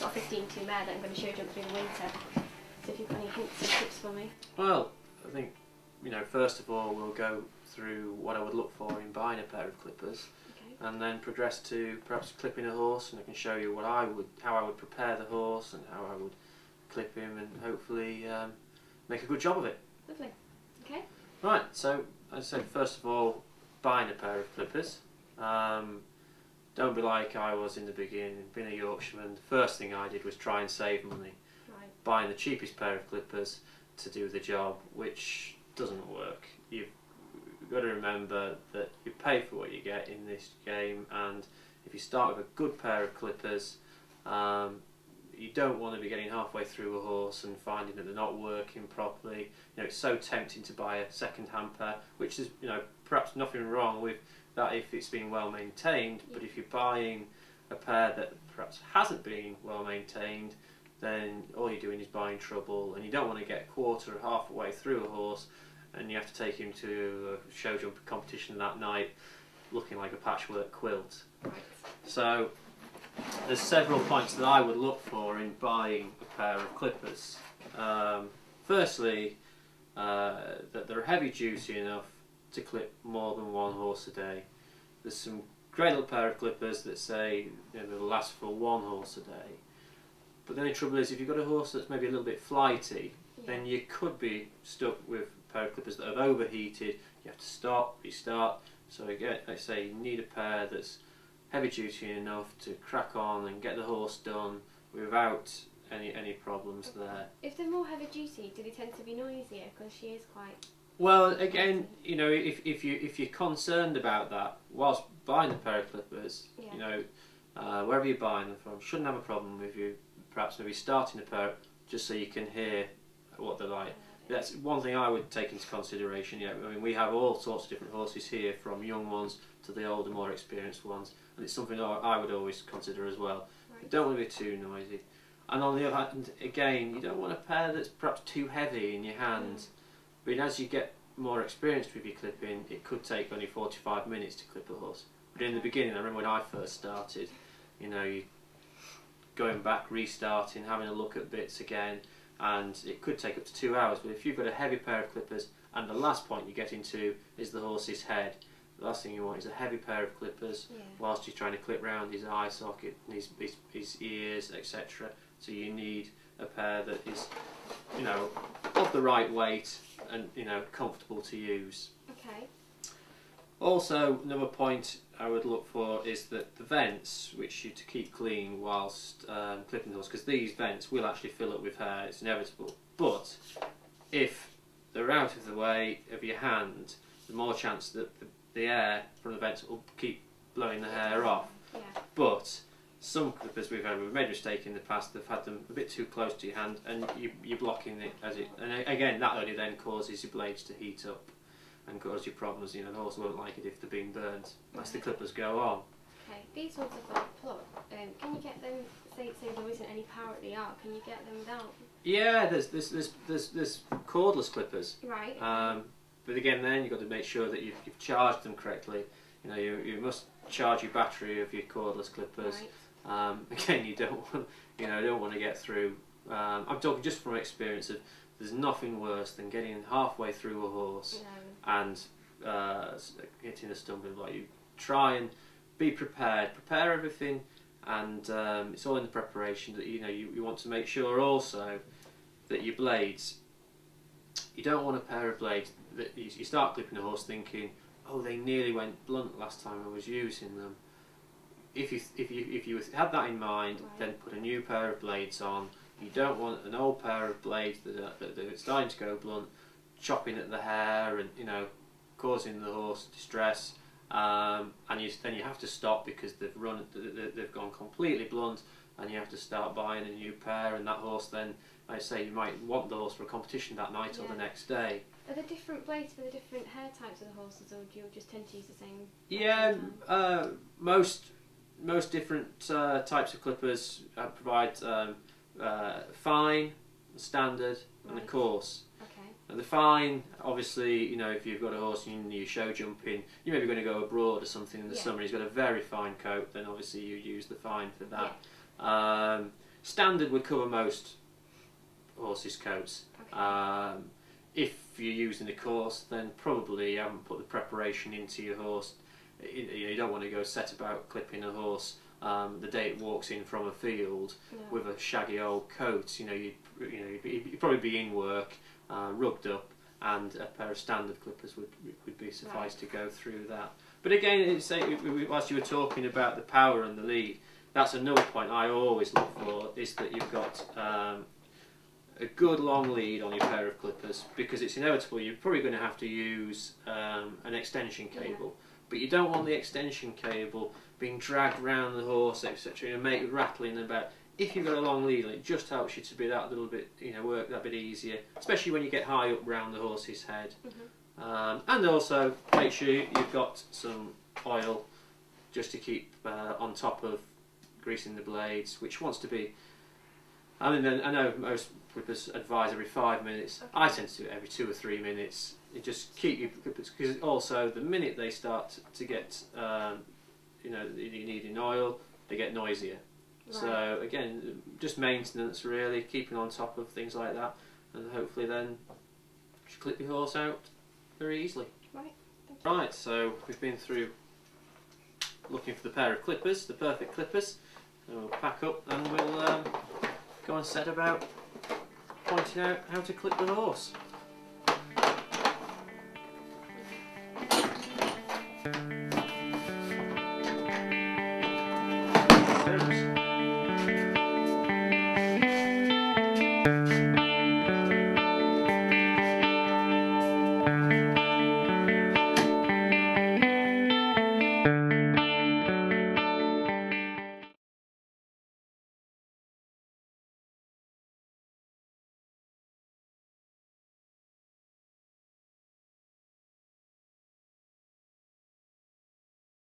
got a 15-2 mare that I'm going to show jump through the winter. So if you've got any hints or tips for me. Well, I think, first of all we'll go through what I would look for in buying a pair of clippers, Okay. and then progress to perhaps clipping a horse, and I can show you how I would prepare the horse and how I would clip him, and hopefully make a good job of it. Lovely. Okay. Right, so as I said, first of all, buying a pair of clippers. Don't be like I was in the beginning. Being a Yorkshireman, the first thing I did was try and save money, Right. buying the cheapest pair of clippers to do the job, which doesn't work. You've got to remember that you pay for what you get in this game, and if you start with a good pair of clippers, you don't want to be getting halfway through a horse and finding that they're not working properly. It's so tempting to buy a second-hand pair, which is perhaps nothing wrong with that if it's been well maintained, but if you're buying a pair that perhaps hasn't been well maintained, then all you're doing is buying trouble, and you don't want to get a quarter or half a way through a horse and you have to take him to a show jump competition that night looking like a patchwork quilt. Right. So there's several points that I would look for in buying a pair of clippers. Firstly, that they're heavy duty enough to clip more than one horse a day. There's some great little pair of clippers that say they'll last for one horse a day. But the only trouble is if you've got a horse that's maybe a little bit flighty, then you could be stuck with a pair of clippers that have overheated. You have to stop, restart. So again, I say you need a pair that's heavy duty enough to crack on and get the horse done without any problems there. If they're more heavy duty, do they tend to be noisier? Because she is quite... Well, again, if you're concerned about that, whilst buying a pair of clippers, wherever you're buying them from, shouldn't have a problem with you perhaps maybe starting a pair just so you can hear what they're like. That's one thing I would take into consideration. I mean, we have all sorts of different horses here, from young ones to the older, more experienced ones, and it's something I would always consider as well. Right. You don't want to be too noisy, and on the other hand, again, you don't want a pair that's perhaps too heavy in your hands. But as you get more experienced with your clipping, it could take only 45 minutes to clip a horse. But in the beginning, I remember when I first started, you going back, restarting, having a look at bits again, and it could take up to 2 hours. But if you've got a heavy pair of clippers, and the last point you get into is the horse's head, the last thing you want is a heavy pair of clippers whilst you're trying to clip round his eye socket, and his ears, etc. So you need a pair that is, of the right weight and comfortable to use. Okay. Also, another point I would look for is that the vents, which you to keep clean whilst clipping the horse, because these vents will actually fill up with hair, it's inevitable. But if they're out of the way of your hand, the more chance that the air from the vents will keep blowing the hair off. Yeah. But some clippers we've made a mistake in the past, they've had them a bit too close to your hand, and you're blocking it and again that only then causes your blades to heat up and cause you problems. The horse won't like it if they're being burnt as the clippers go on. Okay, these ones have got a plug. Can you get them, say there isn't any power at the arc, can you get them without? Yeah, there's cordless clippers. Right. But again, then you've got to make sure that you've charged them correctly. You must charge your battery of your cordless clippers. Right. Again, you don't want to get through. I'm talking just from experience of there's nothing worse than getting halfway through a horse and hitting a stumbling block. You try and be prepared, prepare everything, and it's all in the preparation that you want to make sure also that your blades. You don't want a pair of blades that you start clipping a horse thinking, oh, they nearly went blunt last time I was using them. If you had that in mind, then put a new pair of blades on. You don't want an old pair of blades that are starting to go blunt, chopping at the hair and causing the horse distress. And then you have to stop because they've gone completely blunt, and you have to start buying a new pair. And that horse then, I say, you might want the horse for a competition that night or the next day. Are there different blades for the different hair types of the horses, or do you just tend to use the same? Yeah, most different types of clippers provide fine, standard, and the coarse. Okay. And the fine, obviously, if you've got a horse and you show jumping, you're maybe going to go abroad or something in the summer. He's got a very fine coat, then obviously you use the fine for that. Standard would cover most horses' coats. Okay. If you're using a course, then probably you haven't put the preparation into your horse. You don't want to go set about clipping a horse the day it walks in from a field with a shaggy old coat. You'd probably be in work, rugged up, and a pair of standard clippers would be suffice to go through that. But again, whilst you were talking about the power and the lead, that's another point I always look for, is that you've got a good long lead on your pair of clippers, because it's inevitable you're probably going to have to use an extension cable, but you don't want the extension cable being dragged round the horse, etc., and make it rattling about. If you've got a long lead, it just helps you to be that little bit, work that bit easier, especially when you get high up round the horse's head. And also make sure you've got some oil just to keep on top of greasing the blades, which wants to be. I know most clippers advise every 5 minutes. Okay. I tend to do it every 2 or 3 minutes. You just keep your clippers, because also the minute they start to get, you needing oil, they get noisier. Right. So again, just maintenance really, keeping on top of things like that, and hopefully then you clip your horse out very easily. Right. Right. So we've been through looking for the pair of clippers, the perfect clippers. So we'll pack up and we'll go and set about pointing out how to clip the horse.